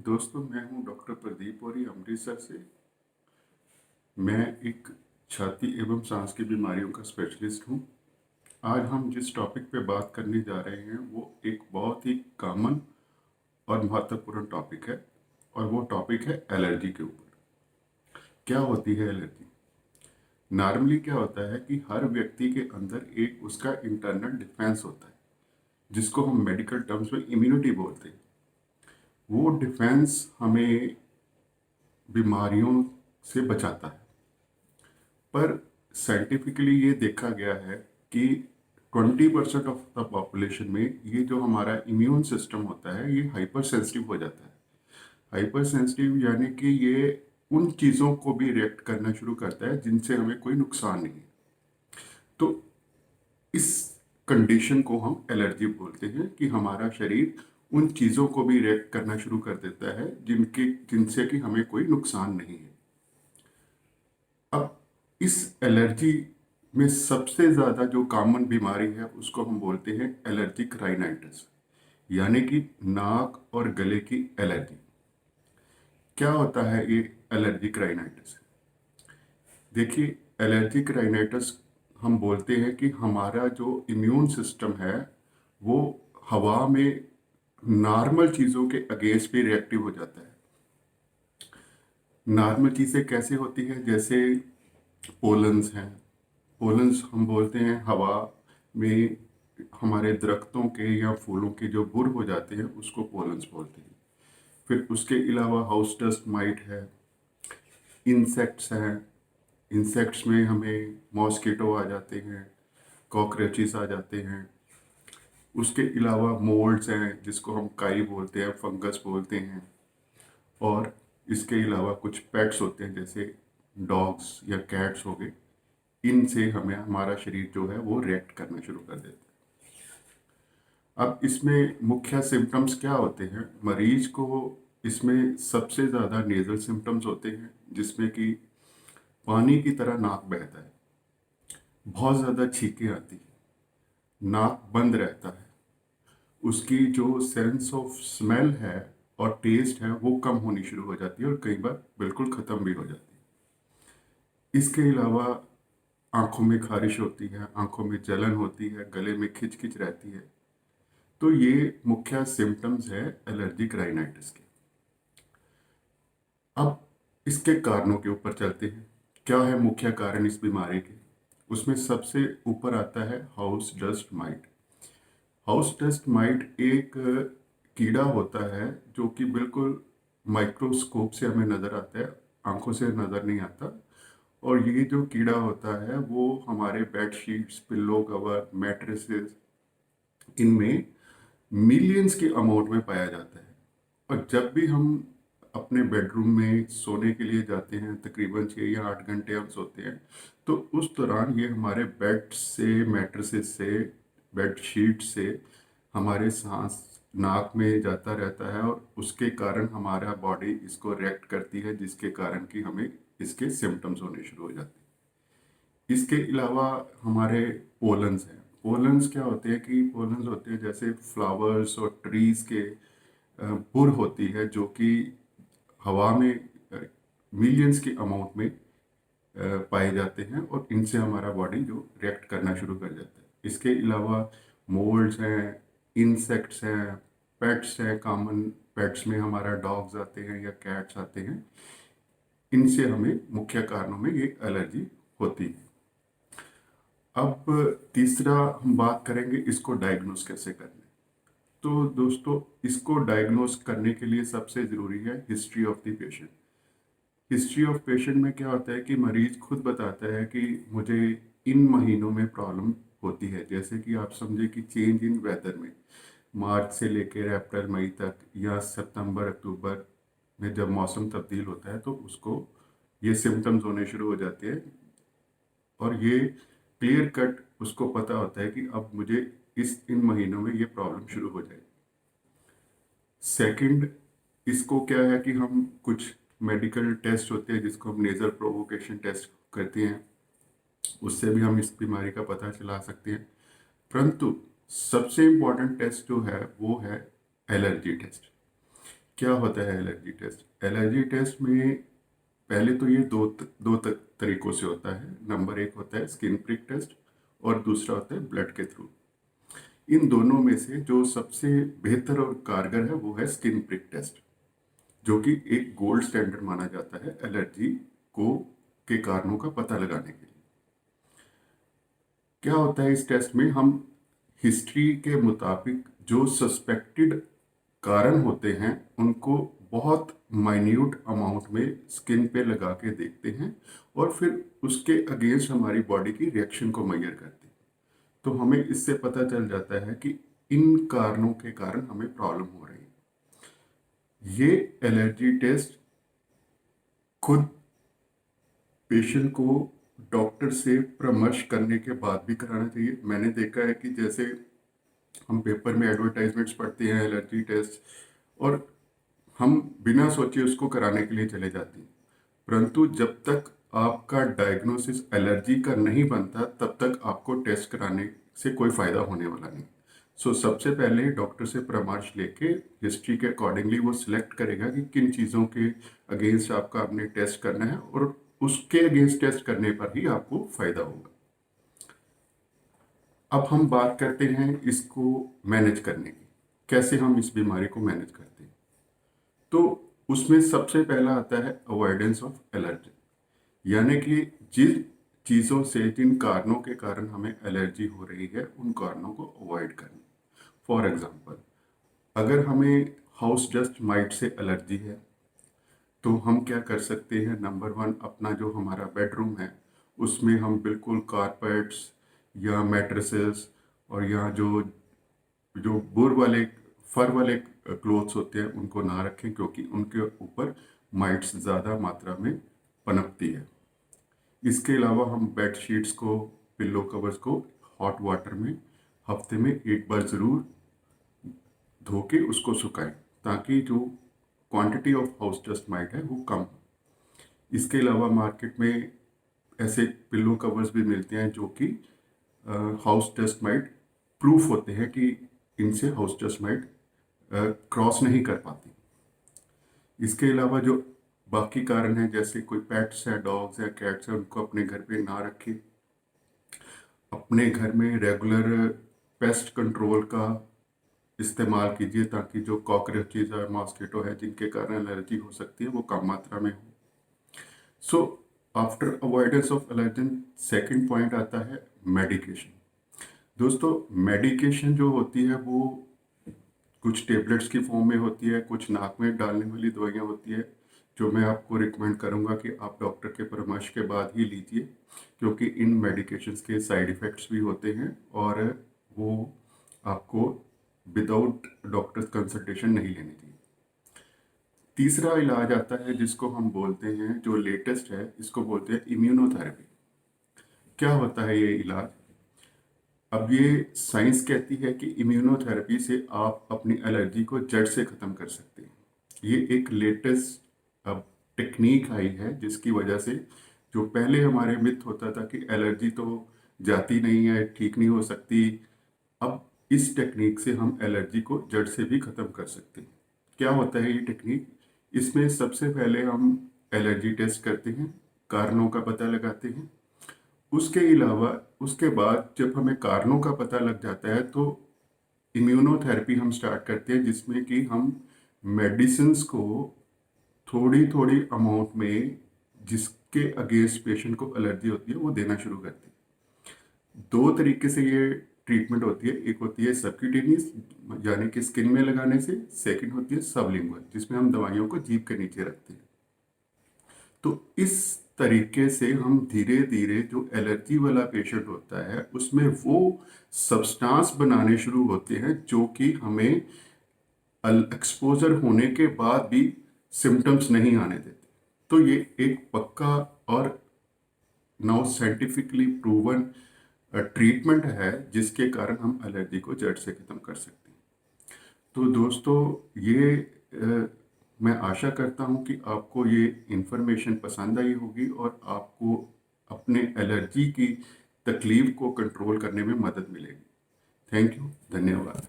दोस्तों, मैं हूं डॉक्टर प्रदीप औरी अमृतसर से। मैं एक छाती एवं सांस की बीमारियों का स्पेशलिस्ट हूं। आज हम जिस टॉपिक पे बात करने जा रहे हैं वो एक बहुत ही कॉमन और महत्वपूर्ण टॉपिक है, और वो टॉपिक है एलर्जी के ऊपर। क्या होती है एलर्जी? नॉर्मली क्या होता है कि हर व्यक्ति के अंदर एक उसका इंटरनल डिफेंस होता है, जिसको हम मेडिकल टर्म्स में इम्यूनिटी बोलते हैं। वो डिफेंस हमें बीमारियों से बचाता है। पर साइंटिफिकली ये देखा गया है कि 20% ऑफ द पॉपुलेशन में ये जो हमारा इम्यून सिस्टम होता है ये हाइपर सेंसिटिव हो जाता है। हाइपर सेंसिटिव यानी कि ये उन चीज़ों को भी रिएक्ट करना शुरू करता है जिनसे हमें कोई नुकसान नहीं है। तो इस कंडीशन को हम एलर्जी बोलते हैं कि हमारा शरीर उन चीज़ों को भी रिएक्ट करना शुरू कर देता है जिनसे कि हमें कोई नुकसान नहीं है। अब इस एलर्जी में सबसे ज़्यादा जो कॉमन बीमारी है उसको हम बोलते हैं एलर्जिक राइनाइटिस, यानी कि नाक और गले की एलर्जी। क्या होता है ये एलर्जिक राइनाइटिस? देखिए, एलर्जिक राइनाइटिस हम बोलते हैं कि हमारा जो इम्यून सिस्टम है वो हवा में नॉर्मल चीज़ों के अगेंस्ट भी रिएक्टिव हो जाता है। नॉर्मल चीज़ें कैसे होती हैं? जैसे पोलन्स हैं। पोलन्स हम बोलते हैं हवा में हमारे दरख्तों के या फूलों के जो बुर हो जाते हैं उसको पोलन्स बोलते हैं। फिर उसके अलावा हाउस डस्ट माइट है, इंसेक्ट्स हैं। इंसेक्ट्स में हमें मॉस्किटो आ जाते हैं, कॉकरोचेस आ जाते हैं। उसके अलावा मोल्ड्स हैं जिसको हम काई बोलते हैं, फंगस बोलते हैं। और इसके अलावा कुछ पेट्स होते हैं जैसे डॉग्स या कैट्स हो गए। इनसे हमें हमारा शरीर जो है वो रिएक्ट करना शुरू कर देता है। अब इसमें मुख्य सिम्टम्स क्या होते हैं? मरीज को इसमें सबसे ज़्यादा नेजल सिम्टम्स होते हैं, जिसमें कि पानी की तरह नाक बहता है, बहुत ज़्यादा छींकें आती है, नाक बंद रहता है, उसकी जो सेंस ऑफ स्मेल है और टेस्ट है वो कम होनी शुरू हो जाती है और कई बार बिल्कुल ख़त्म भी हो जाती है। इसके अलावा आंखों में खारिश होती है, आंखों में जलन होती है, गले में खिंच खिंच रहती है। तो ये मुख्य सिम्टम्स है एलर्जिक राइनाइटिस के। अब इसके कारणों के ऊपर चलते हैं। क्या है मुख्य कारण इस बीमारी के? उसमें सबसे ऊपर आता है house dust might. House dust might एक कीड़ा होता है जो कि बिल्कुल माइक्रोस्कोप से हमें नज़र आता है, आंखों से नज़र नहीं आता। और ये जो कीड़ा होता है वो हमारे bed sheets, pillow cover, mattresses, इनमें मिलियंस के अमाउंट में पाया जाता है। और जब भी हम अपने बेडरूम में सोने के लिए जाते हैं, तकरीबन 6 या 8 घंटे हम सोते हैं, तो उस दौरान ये हमारे बेड से, मैट्रेसेस से, बेड शीट से हमारे सांस नाक में जाता रहता है और उसके कारण हमारा बॉडी इसको रिएक्ट करती है, जिसके कारण कि हमें इसके सिम्टम्स होने शुरू हो जाते हैं। इसके अलावा हमारे पोलन्स हैं। पोलन्स क्या होते हैं कि पोलन्स होते हैं जैसे फ्लावर्स और ट्रीज के बुर होती है, जो कि हवा में मिलियंस के अमाउंट में पाए जाते हैं और इनसे हमारा बॉडी जो रिएक्ट करना शुरू कर जाता है। इसके अलावा मोल्ड्स हैं, इंसेक्ट्स हैं, पेट्स हैं। कॉमन पेट्स में हमारा डॉग्स आते हैं या कैट्स आते हैं। इनसे हमें मुख्य कारणों में ये एलर्जी होती है। अब तीसरा हम बात करेंगे इसको डायग्नोस कैसे करना है। तो दोस्तों, इसको डायग्नोस करने के लिए सबसे ज़रूरी है history of the patient. History of patient में क्या होता है कि मरीज खुद बताता है कि मुझे इन महीनों में प्रॉब्लम होती है। जैसे कि आप समझे कि चेंज इन वेदर में मार्च से लेकर अप्रैल मई तक या सितंबर अक्टूबर में जब मौसम तब्दील होता है तो उसको ये सिम्टम्स होने शुरू हो जाते हैं। और ये क्लियर कट उसको पता होता है कि अब मुझे इन महीनों में ये प्रॉब्लम शुरू हो जाएगी। सेकंड, इसको क्या है कि हम कुछ मेडिकल टेस्ट होते हैं जिसको हम नेजल प्रोवोकेशन टेस्ट करते हैं, उससे भी हम इस बीमारी का पता चला सकते हैं। परंतु सबसे इम्पोर्टेंट टेस्ट जो है वो है एलर्जी टेस्ट। क्या होता है एलर्जी टेस्ट? एलर्जी टेस्ट में पहले तो ये दो तरीकों से होता है। नंबर एक होता है स्किन प्रिक टेस्ट और दूसरा होता है ब्लड के थ्रू। इन दोनों में से जो सबसे बेहतर और कारगर है वो है स्किन प्रिक टेस्ट, जो कि एक गोल्ड स्टैंडर्ड माना जाता है एलर्जी को के कारणों का पता लगाने के लिए। क्या होता है इस टेस्ट में, हम हिस्ट्री के मुताबिक जो सस्पेक्टेड कारण होते हैं उनको बहुत माइन्यूट अमाउंट में स्किन पे लगा के देखते हैं और फिर उसके अगेंस्ट हमारी बॉडी की रिएक्शन को मेजर करते हैं। तो हमें इससे पता चल जाता है कि इन कारणों के कारण हमें प्रॉब्लम हो रही है। ये एलर्जी टेस्ट खुद पेशेंट को डॉक्टर से परामर्श करने के बाद भी कराना चाहिए। मैंने देखा है कि जैसे हम पेपर में एडवर्टाइजमेंट्स पढ़ते हैं एलर्जी टेस्ट, और हम बिना सोचे उसको कराने के लिए चले जाते हैं, परंतु जब तक आपका डायग्नोसिस एलर्जी का नहीं बनता तब तक आपको टेस्ट कराने से कोई फायदा होने वाला नहीं। सबसे पहले डॉक्टर से परामर्श लेके हिस्ट्री के अकॉर्डिंगली वो सिलेक्ट करेगा कि किन चीज़ों के अगेंस्ट आपका आपने टेस्ट करना है, और उसके अगेंस्ट टेस्ट करने पर ही आपको फायदा होगा। अब हम बात करते हैं इसको मैनेज करने की, कैसे हम इस बीमारी को मैनेज करते हैं। तो उसमें सबसे पहला आता है अवॉइडेंस ऑफ एलर्जी, यानी कि जिन चीज़ों से, जिन कारणों के कारण हमें एलर्जी हो रही है उन कारणों को अवॉइड करना। फॉर एग्जांपल, अगर हमें house dust might say allergy है तो हम क्या कर सकते हैं, नंबर वन, अपना जो हमारा बेडरूम है उसमें हम बिल्कुल कारपेट्स या मैट्रेसेस और या जो जो बोर वाले फर वाले क्लोथ्स होते हैं उनको ना रखें, क्योंकि उनके ऊपर माइट्स ज़्यादा मात्रा में पनपती है। इसके अलावा हम बेड शीट्स को, पिल्लो कवर्स को हॉट वाटर में हफ्ते में एक बार ज़रूर धो के उसको सुखाएं, ताकि जो quantity of house dust might है वो कम हो। इसके अलावा मार्केट में ऐसे पिल्लो कवर्स भी मिलते हैं जो कि हाउस डस्ट माइट प्रूफ होते हैं कि इनसे हाउस डस्ट माइट क्रॉस नहीं कर पाती। इसके अलावा जो बाकी कारण हैं, जैसे कोई पेट्स है, डॉग्स है, कैट्स है, उनको अपने घर पे ना रखें। अपने घर में रेगुलर पेस्ट कंट्रोल का इस्तेमाल कीजिए, ताकि जो कॉकरोचेज और मॉस्किटो है जिनके कारण एलर्जी हो सकती है वो कम मात्रा में हो। So after avoidance of allergen, second point आता है मेडिकेशन। दोस्तों, मेडिकेशन जो होती है वो कुछ टेबलेट्स की फॉर्म में होती है, कुछ नाक में डालने वाली दवाइयाँ होती है, जो मैं आपको रिकमेंड करूँगा कि आप डॉक्टर के परामर्श के बाद ही लीजिए, क्योंकि इन मेडिकेशंस के साइड इफ़ेक्ट्स भी होते हैं और वो आपको विदाउट डॉक्टर कंसल्टेशन नहीं लेनी चाहिए। तीसरा इलाज आता है जिसको हम बोलते हैं, जो लेटेस्ट है, इसको बोलते हैं इम्यूनोथेरेपी। क्या होता है ये इलाज? अब ये साइंस कहती है कि इम्यूनोथेरेपी से आप अपनी एलर्जी को जड़ से ख़त्म कर सकते हैं। ये एक लेटेस्ट अब टेक्निक आई है, जिसकी वजह से जो पहले हमारे मिथ होता था कि एलर्जी तो जाती नहीं है, ठीक नहीं हो सकती, अब इस टेक्निक से हम एलर्जी को जड़ से भी ख़त्म कर सकते हैं। क्या होता है ये टेक्निक? इसमें सबसे पहले हम एलर्जी टेस्ट करते हैं, कारणों का पता लगाते हैं। उसके अलावा उसके बाद जब हमें कारणों का पता लग जाता है तो इम्यूनोथेरेपी हम स्टार्ट करते हैं, जिसमें कि हम मेडिसिन्स को थोड़ी थोड़ी अमाउंट में, जिसके अगेंस्ट पेशेंट को एलर्जी होती है, वो देना शुरू करते हैं। दो तरीके से ये ट्रीटमेंट होती है। एक होती है सबक्यूटेनियस, यानी कि स्किन में लगाने से। सेकंड होती है सबलिंगुअल, जिसमें हम दवाइयों को जीभ के नीचे रखते हैं। तो इस तरीके से हम धीरे धीरे जो एलर्जी वाला पेशेंट होता है उसमें वो सब्सटेंस बनाने शुरू होते हैं, जो कि हमें एक्सपोजर होने के बाद भी सिम्टम्स नहीं आने देते। तो ये एक पक्का और नाउ साइंटिफिकली प्रूवन ट्रीटमेंट है, जिसके कारण हम एलर्जी को जड़ से खत्म कर सकते हैं। तो दोस्तों, ये मैं आशा करता हूँ कि आपको ये इन्फॉर्मेशन पसंद आई होगी और आपको अपने एलर्जी की तकलीफ को कंट्रोल करने में मदद मिलेगी। थैंक यू, धन्यवाद।